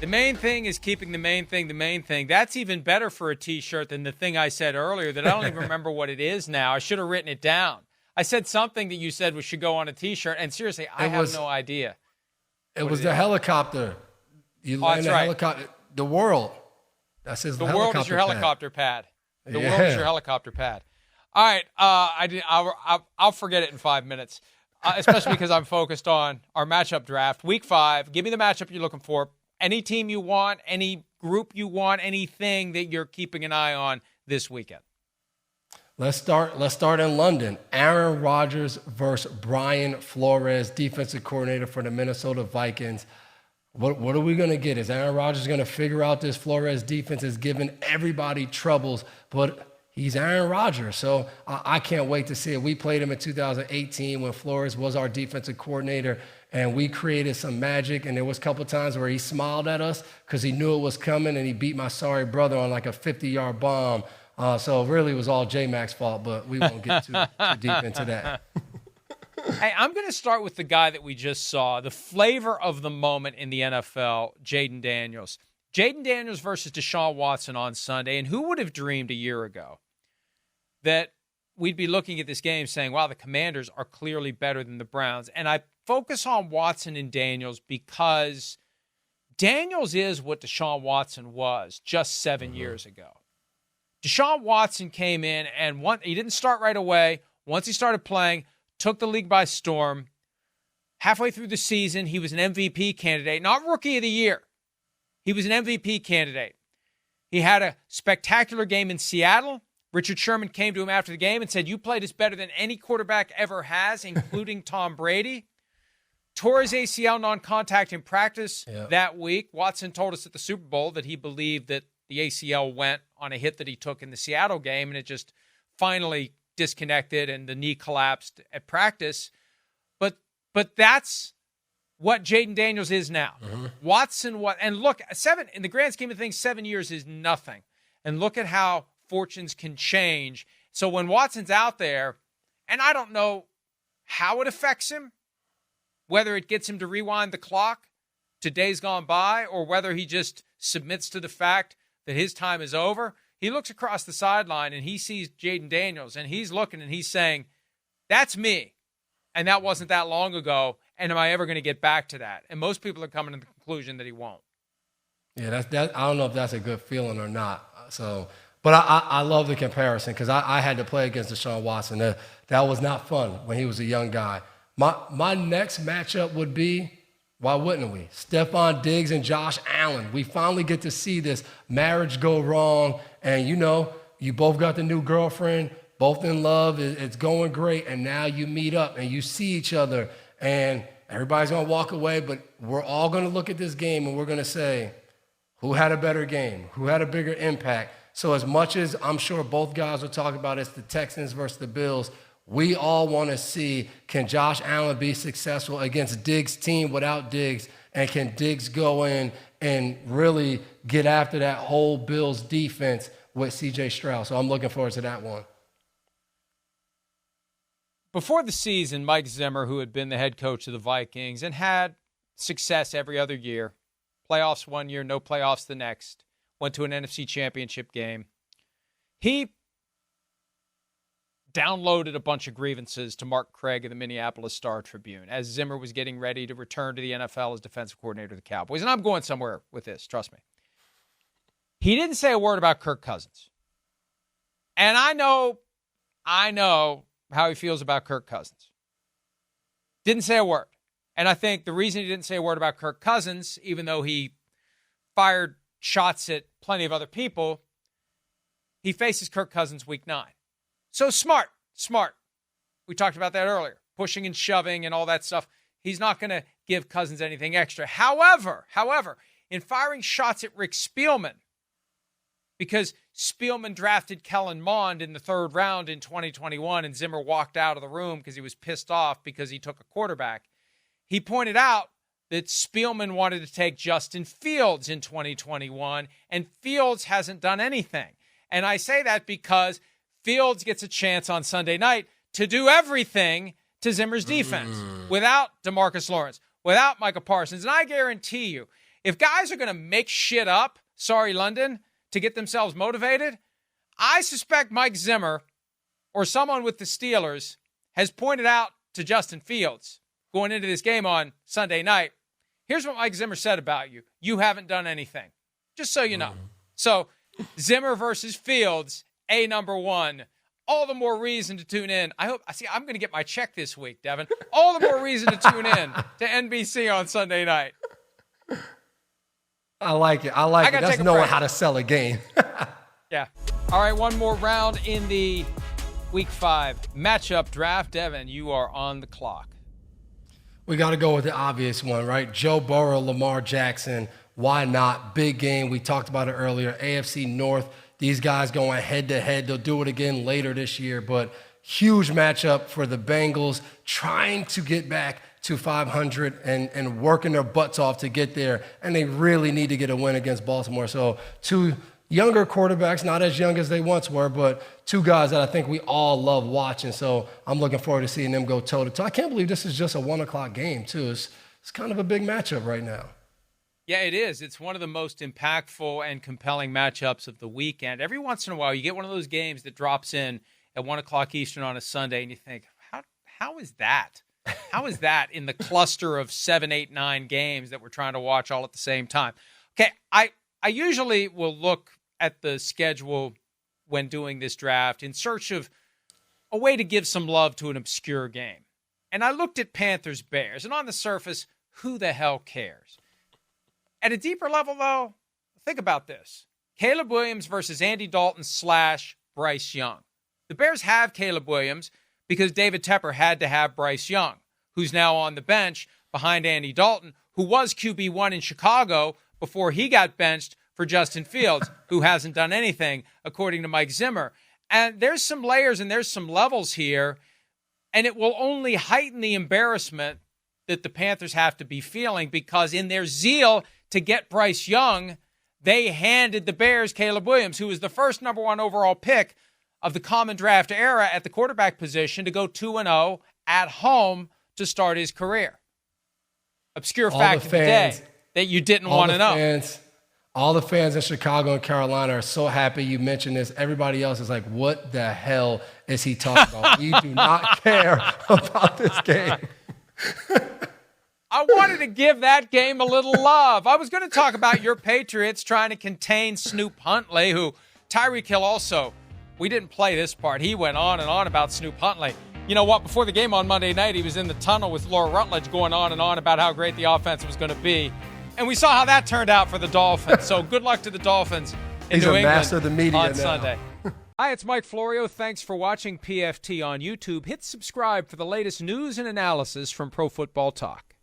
The main thing is keeping the main thing the main thing. That's even better for a T-shirt than the thing I said earlier that I don't even remember what it is now. I should have written it down. I said something that you said should go on a T-shirt, and seriously, I have no idea. It was the helicopter. You land the helicopter. The world. That says the world is your helicopter pad. The world is your helicopter pad. All right, I'll forget it in 5 minutes, especially because I'm focused on our matchup draft. Week 5, give me the matchup you're looking for. Any team you want, any group you want, anything that you're keeping an eye on this weekend. Let's start in London. Aaron Rodgers versus Brian Flores, defensive coordinator for the Minnesota Vikings. What are we going to get? Is Aaron Rodgers going to figure out this Flores defense is giving everybody troubles, but he's Aaron Rodgers, so I can't wait to see it. We played him in 2018 when Flores was our defensive coordinator, and we created some magic, and there was a couple times where he smiled at us because he knew it was coming, and he beat my sorry brother on like a 50-yard bomb. So really it was all J-Mac's fault, but we won't get too deep into that. Hey, I'm going to start with the guy that we just saw, the flavor of the moment in the NFL, Jayden Daniels. Jayden Daniels versus Deshaun Watson on Sunday, and who would have dreamed a year ago that we'd be looking at this game saying, wow, the Commanders are clearly better than the Browns. And I focus on Watson and Daniels because Daniels is what Deshaun Watson was just 7 years ago. Deshaun Watson came in and he didn't start right away. Once he started playing, took the league by storm. Halfway through the season, he was an MVP candidate, not Rookie of the Year. He was an MVP candidate. He had a spectacular game in Seattle. Richard Sherman came to him after the game and said, you played this better than any quarterback ever has, including Tom Brady. Tore his ACL non-contact in practice that week. Watson told us at the Super Bowl that he believed that the ACL went on a hit that he took in the Seattle game, and it just finally disconnected and the knee collapsed at practice. But that's what Jayden Daniels is now. Mm-hmm. Watson, and look, in the grand scheme of things, 7 years is nothing. And look at how fortunes can change. So when Watson's out there, and I don't know how it affects him, whether it gets him to rewind the clock to days gone by, or whether he just submits to the fact that his time is over, he looks across the sideline and he sees Jayden Daniels, and he's looking and he's saying, that's me. And that wasn't that long ago. And am I ever going to get back to that? And most people are coming to the conclusion that he won't. Yeah, I don't know if that's a good feeling or not. So, but I love the comparison because I had to play against Deshaun Watson. That was not fun when he was a young guy. My next matchup would be, why wouldn't we? Stephon Diggs and Josh Allen. We finally get to see this marriage go wrong. And, you both got the new girlfriend, both in love. It's going great. And now you meet up and you see each other. And everybody's going to walk away. But we're all going to look at this game and we're going to say, who had a better game? Who had a bigger impact? So as much as I'm sure both guys will talk about it's the Texans versus the Bills, we all want to see, can Josh Allen be successful against Diggs' team without Diggs? And can Diggs go in and really get after that whole Bills defense with C.J. Stroud? So I'm looking forward to that one. Before the season, Mike Zimmer, who had been the head coach of the Vikings and had success every other year, playoffs one year, no playoffs the next, went to an NFC Championship game. He downloaded a bunch of grievances to Mark Craig of the Minneapolis Star-Tribune as Zimmer was getting ready to return to the NFL as defensive coordinator of the Cowboys. And I'm going somewhere with this, trust me. He didn't say a word about Kirk Cousins. And I know how he feels about Kirk Cousins. Didn't say a word. And I think the reason he didn't say a word about Kirk Cousins, even though he fired shots at plenty of other people, he faces Kirk Cousins week 9. So smart. We talked about that earlier. Pushing and shoving and all that stuff. He's not going to give Cousins anything extra. However, in firing shots at Rick Spielman, because Spielman drafted Kellen Mond in the 3rd round in 2021 and Zimmer walked out of the room because he was pissed off because he took a quarterback. He pointed out that Spielman wanted to take Justin Fields in 2021, and Fields hasn't done anything. And I say that because Fields gets a chance on Sunday night to do everything to Zimmer's defense without DeMarcus Lawrence, without Micah Parsons. And I guarantee you, If guys are going to make shit up, sorry, London, to get themselves motivated, I suspect Mike Zimmer or someone with the Steelers has pointed out to Justin Fields going into this game on Sunday night, here's what Mike Zimmer said about you. You haven't done anything. Just so you know. So Zimmer versus Fields, number one. All the more reason to tune in. I'm going to get my check this week, Devin. All the more reason to tune in to NBC on Sunday night. I like it. That's knowing how to sell a game. Yeah. All right, one more round in the Week 5 matchup draft. Devin, you are on the clock. We got to go with the obvious one, right? Joe Burrow, Lamar Jackson. Why not? Big game. We talked about it earlier. AFC North. These guys going head-to-head. They'll do it again later this year, but huge matchup for the Bengals, trying to get back to 500 and working their butts off to get there, and they really need to get a win against Baltimore. So two younger quarterbacks, not as young as they once were, but two guys that I think we all love watching. So I'm looking forward to seeing them go toe-to-toe. I can't believe this is just a 1 o'clock game, too. It's kind of a big matchup right now. Yeah, it is. It's one of the most impactful and compelling matchups of the weekend. Every once in a while, you get one of those games that drops in at 1 o'clock Eastern on a Sunday, and you think, how is that? How is that in the cluster of 7, 8, 9 games that we're trying to watch all at the same time? Okay, I usually will look at the schedule when doing this draft in search of a way to give some love to an obscure game. And I looked at Panthers-Bears, and on the surface, who the hell cares? At a deeper level, though, think about this. Caleb Williams versus Andy Dalton / Bryce Young. The Bears have Caleb Williams because David Tepper had to have Bryce Young, who's now on the bench behind Andy Dalton, who was QB1 in Chicago before he got benched for Justin Fields, who hasn't done anything, according to Mike Zimmer. And there's some layers and there's some levels here, and it will only heighten the embarrassment that the Panthers have to be feeling because in their zeal to get Bryce Young, they handed the Bears Caleb Williams, who was the first number 1 overall pick of the common draft era at the quarterback position, to go 2-0 at home to start his career. Obscure fact of the day that you didn't want to know. All the fans in Chicago and Carolina are so happy you mentioned this. Everybody else is like, what the hell is he talking about? We do not care about this game. I wanted to give that game a little love. I was going to talk about your Patriots trying to contain Snoop Huntley, who Tyreek Hill also, we didn't play this part. He went on and on about Snoop Huntley. You know what? Before the game on Monday night, he was in the tunnel with Laura Rutledge going on and on about how great the offense was going to be. And we saw how that turned out for the Dolphins. So good luck to the Dolphins in New England master of the media on now. Sunday. Hi, it's Mike Florio. Thanks for watching PFT on YouTube. Hit subscribe for the latest news and analysis from Pro Football Talk.